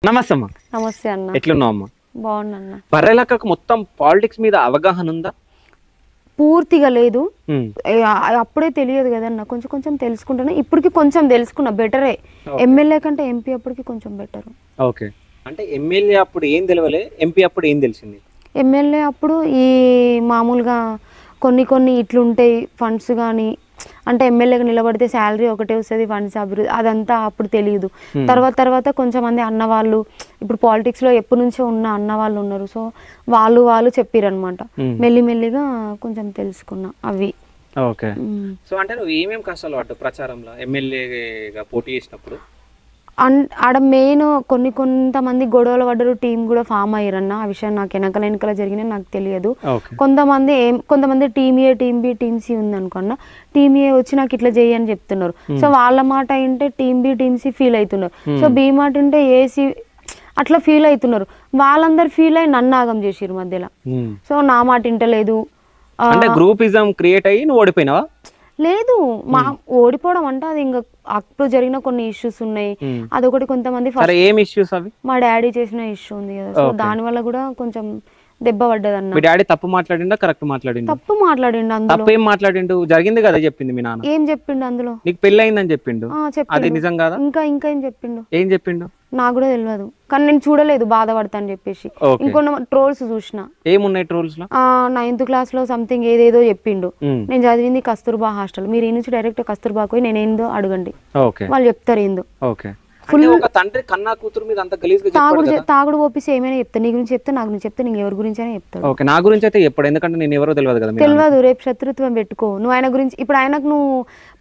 నమస్తే అమ్మ. నమస్తే అన్న. ఎట్లున్నావు అమ్మ? బాగున్నా. బర్రెలక్కకు మొత్తం పాలిటిక్స్ మీద అవగాహన ఉందా? పూర్తిగా లేదు, అప్పుడే తెలియదు కదన్న, కొంచెం కొంచెం తెలుసుకుంటున్నా. ఇప్పటికి కొంచెం తెలుసుకున్నా, బెటరే. ఎమ్మెల్యే కంటే ఎంపీ అప్పటికి కొంచెం బెటర్. ఓకే, అంటే ఎమ్మెల్యే అప్పుడు ఏం తెలియలే, ఎంపీ అప్పుడు ఏం తెలిసింది? ఎమ్మెల్యే అప్పుడు ఈ మామూలుగా కొన్ని కొన్ని ఇట్లుంటాయి ఫండ్స్ కానీ, అంటే ఎమ్మెల్యేగా నిలబడితే శాలరీ ఒకటే వస్తుంది, ఫండ్స్ అభివృద్ధి అదంతా అప్పుడు తెలియదు. తర్వాత కొంచెం మంది అన్నవాళ్ళు, ఇప్పుడు పాలిటిక్స్లో ఎప్పటి నుంచో ఉన్న అన్నవాళ్ళు ఉన్నారు, సో వాళ్ళు చెప్పారనమాట. మెల్లిమెల్లిగా కొంచెం తెలుసుకున్నా అవి. ఓకే, సో అంటే నువ్వు ఏమేమి కష్టాలు పడ్డావు ప్రచారంలో ఎమ్మెల్యేగా పోటీ చేసినప్పుడు? ఆడ మెయిన్ కొంతమంది గొడవలు పడ్డారు, టీం కూడా ఫామ్ అయ్యారన్న. ఆ విషయం నాకు వెనకల జరిగినాయి, నాకు తెలియదు. కొంతమంది టీమ్ ఏ, టీమ్ బి, టీమ్ సి ఉంది అనుకున్నా. టీమ్ ఏ వచ్చి నాకు ఇట్లా చెయ్యి అని చెప్తున్నారు. సో వాళ్ళ మాట వింటే team B, team C feel అవుతున్నారు. సో బి మాట వింటే ఏసీ అట్లా ఫీల్ అవుతున్నారు. వాళ్ళందరు ఫీల్ అయ్యి నన్ను ఆగం చేసిరు మధ్యలో. సో నా మాట వింటలేదు. గ్రూపిజం క్రియేట్ అయ్యి నువ్వు ఓడిపోయినావా? లేదు, మా ఓడిపోవడం అంటే అది ఇంకా అప్పుడు జరిగిన కొన్ని ఇష్యూస్ ఉన్నాయి. అదొకటి. కొంతమంది మా డాడీ చేసిన ఇష్యూ ఉంది కదా, సో దాని వల్ల కూడా కొంచెం దెబ్బ పడ్డది అన్న. మీ డాడీ తప్పు మాట్లాడిండా కరెక్ట్ మాట్లాడిండు? తప్పు మాట్లాడిండు. అందులో ఏం మాట్లాడిండు? జరిగింది కదా చెప్పింది మీ నాన్న. ఏం చెప్పిండు అందులో? నీకు పెళ్లి అయిందని చెప్పిండు, అది నిజం కాదా? ఇంకా ఏం చెప్పిండు? ఏం చెప్పిండు నాకు కూడా తెలియదు, కానీ నేను చూడలేదు బాధపడతా అని చెప్పేసి. ఇంకొన్న ట్రోల్స్ చూసిన. ఏమున్నాయి ట్రోల్స్ లో? 9th క్లాస్ లో సంథింగ్ ఏదేదో చెప్పిండు. నేను చదివింది కస్తూర్బా హాస్టల్. మీరు ఈ నుంచి డైరెక్ట్ కస్తూర్బా పోయి నేను ఏందో అడగండి, వాళ్ళు చెప్తారు ఏందో. తాగుడు ఓపిసి ఏమైనా చెప్తా. నీ గురించి చెప్తే, నా గురించి చెప్తే, నీకు ఎవరి గురించి అయినా చెప్తాడు. నా గురించి అయితే ఎప్పుడు, ఎందుకంటే నేను ఎవరో తెలియదు కదా. తెలియదు, రేపు శత్రుత్వం పెట్టుకో. నువ్వు ఆయన గురించి ఇప్పుడు ఆయనకు నువ్వు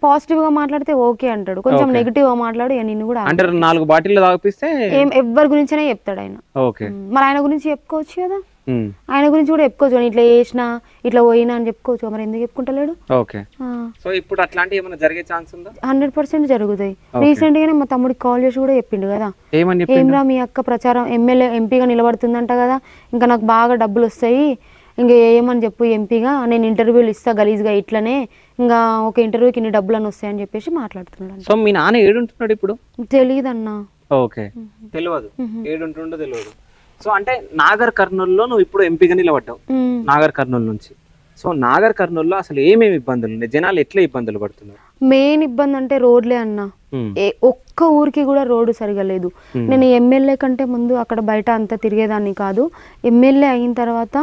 పాజిటివ్ గా మాట్లాడితే ఓకే అంటాడు, కొంచెం నెగిటివ్ గా మాట్లాడు నిన్ను కూడా అంటే 4 బాటిల్ తాగిపిస్తే ఎవరి గురించి అయినా చెప్తాడు ఆయన. మరి ఆయన గురించి చెప్పుకోవచ్చు కదా, ఆయన గురించి కూడా చెప్పుకోవచ్చు. ఇట్లా చేసినా ఇట్లా పోయినా అని చెప్పుకోవచ్చు. మరి ఎందుకు చెప్పుకుంటలేడు? ఓకే, సో ఇప్పుడు అట్లాంటివి ఏమైనా జరిగే ఛాన్స్ ఉందా? 100% జరుగుతాయి. రీసెంట్ గానే మా తమ్ముడికి కాల్ చేసి కూడా చెప్పిండు కదా, ఏమ్రా మీ అక్క ప్రచారం ఎమ్మెల్యే ఎంపీగా నిలబడుతుందంట కదా, ఇంకా నాకు బాగా డబ్బులు వస్తాయి, ఇంకా ఏమని చెప్పు ఎంపీగా, నేను ఇంటర్వ్యూలు ఇస్తా గలీజ్గా ఇట్లనే, ఇంకా ఒక ఇంటర్వ్యూకి ఇన్ని డబ్బులు అని వస్తాయని చెప్పేసి మాట్లాడుతున్నాడు. సో మీ నాన్న ఏడుంటున్నాడు ఇప్పుడు? తెలియదు అన్న. ఓకే, తెలియదు, ఏడుంటుండో తెలియదు. సో అంటే నాగర్ కర్నూలులో నువ్వు ఇప్పుడు ఎంపీగా నిలబడ్డావు, నాగర్ కర్నూలు నుంచి. సో నాగర్ కర్నూలులో అసలు ఏమేమి ఇబ్బందులు ఉన్నాయి, జనాలు ఎట్లా ఇబ్బందులు పడుతున్నారు? మెయిన్ ఇబ్బంది అంటే రోడ్లే అన్న. ఒక్క ఊరికి కూడా రోడ్డు సరిగా లేదు. నేను ఎమ్మెల్యే కంటే ముందు అక్కడ బయట అంతా తిరిగేదాన్ని కాదు. ఎమ్మెల్యే అయిన తర్వాత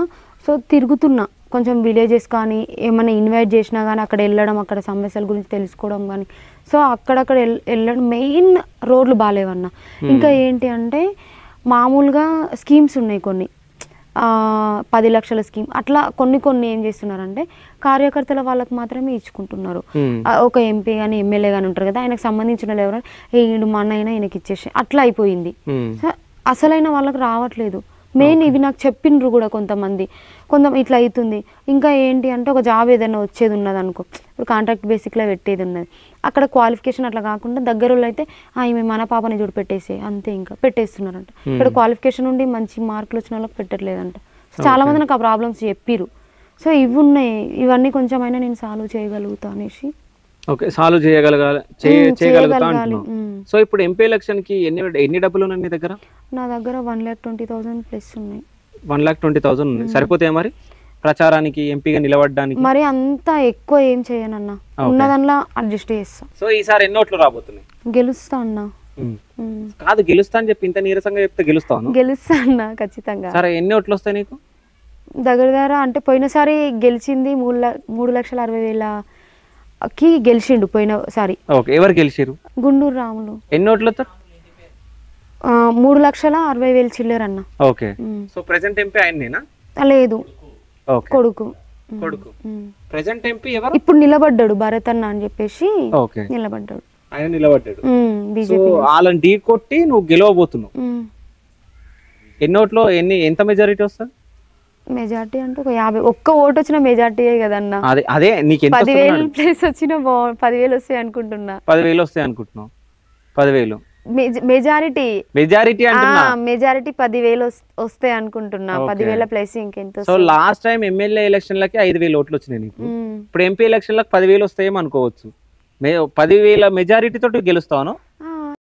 సో తిరుగుతున్నా, కొంచెం విలేజెస్ కానీ ఏమైనా ఇన్వైట్ చేసినా కానీ అక్కడ వెళ్ళడం, అక్కడ సమస్యల గురించి తెలుసుకోవడం కానీ. సో అక్కడక్కడ వెళ్ళడం. మెయిన్ రోడ్లు బాగాలేవన్న. ఇంకా ఏంటి అంటే మామూలుగా స్కీమ్స్ ఉన్నాయి కొన్ని, 10 లక్షల స్కీమ్ అట్లా కొన్ని ఏం చేస్తున్నారంటే కార్యకర్తల వాళ్ళకి మాత్రమే ఇచ్చుకుంటున్నారు. ఒక ఎంపీ కానీ ఎమ్మెల్యే కానీ ఉంటారు కదా, ఆయనకు సంబంధించిన వాళ్ళు ఎవరైనా ఈయన మా అన్న అయినా ఈయనకి ఇచ్చేసి అట్లా అయిపోయింది. అసలైన వాళ్ళకి రావట్లేదు. మెయిన్ ఇవి నాకు చెప్పిండ్రు కూడా కొంతమంది ఇట్లా అవుతుంది. ఇంకా ఏంటి అంటే ఒక జాబ్ ఏదైనా వచ్చేది ఉన్నది అనుకో, ఇప్పుడు కాంట్రాక్ట్ బేసిక్లో పెట్టేది ఉన్నది, అక్కడ క్వాలిఫికేషన్ అట్లా కాకుండా దగ్గర వాళ్ళు అయితే ఈమె మన పాపని చూడు పెట్టేసే అంతే, ఇంకా పెట్టేస్తున్నారంట. ఇక్కడ క్వాలిఫికేషన్ ఉండి మంచి మార్కులు వచ్చిన వాళ్ళకి పెట్టట్లేదంట. చాలా మంది నాకు ఆ ప్రాబ్లమ్స్ చెప్పిరు. సో ఇవి ఉన్నాయి, ఇవన్నీ కొంచెమైనా నేను సాల్వ్ చేయగలుగుతా అనేసి. ఓకే, సాల్వ్ చేయగలుగుతాను. సో ఇప్పుడు ఎంపీ ఎలక్షన్ కి ఎన్ని డబ్బులు ఉన్నాయి నీ దగ్గర? నా దగ్గర 1,20,000 ప్లస్ ఉన్నాయి. 1,20,000 ఉన్నాయి. సరిపోతాయి మరి ప్రచారానికి, ఎంపీగా నిలబడడానికి? మరి అంత ఎక్కువ ఏం చేయనన్నా, ఉన్నదల్లా అడ్జస్ట్ చేస్తా. సో ఈసారి ఎన్ని ఓట్లు రాబోతున్నాయి? గెలుస్తా అన్నా. కాదు, గెలుస్తా అని చెప్పి ఇంత నీరసంగా చెప్తే గెలుస్తాను? గెలుస్తా అన్నా ఖచ్చితంగా. సరే, ఎన్ని ఓట్లు వస్తాయి నీకు? దగ్గర అంటే పోయినసారి గెలిచింది 3,60,000కి గెలిచిండు పోయినసారి. ఓకే, ఎవరు గెలిచారు? గుండూరు రాములు. ఎన్ని ఓట్లతో? 3,60,000 చిల్లరన్న. ఓకే, సో ప్రెసెంట్ ఎంపీ ఆయనేనా? లేదు, కొడుకు. ప్రెసెంట్ ఎంపీ ఎవరు? ఇప్పుడు నిలబడ్డాడు, భరత్ అన్న అని చెప్పేసి నిలబడ్డాడు. ఆయన నిలబడ్డాడు. వాళ్ళని ఢీ కొట్టి నువ్వు గెలవబోతున్నావు. ఎన్ని ఓట్లు, ఎంత మెజారిటీ వస్తుంది? మెజార్టీ అంటే ఒక 50. ఒక్క ఓటు వచ్చిన మెజార్టీ కదన్నా. అదే నీకు 10,000 ప్లేస్ వచ్చిన 10,000 వస్తాయి అనుకుంటున్నా. 10,000 వస్తాయి అనుకుంటున్నావు? 10,000 మెజారిటీ అంటున్నా. మెజారిటీ 10,000 వస్తాయి అనుకుంటున్నా. 10,000 ప్లస్ ఇంకెంత? సో లాస్ట్ టైం ఎమ్మెల్యే ఎలక్షన్లకి 5,000 ఓట్లు వచ్చినాయి నీకు. ఇప్పుడు ఎంపీ ఎలక్షన్లకు 10,000 వస్తాయేమో అనుకోవచ్చు. 10,000 మెజారిటీ తోటి గెలుస్తాను.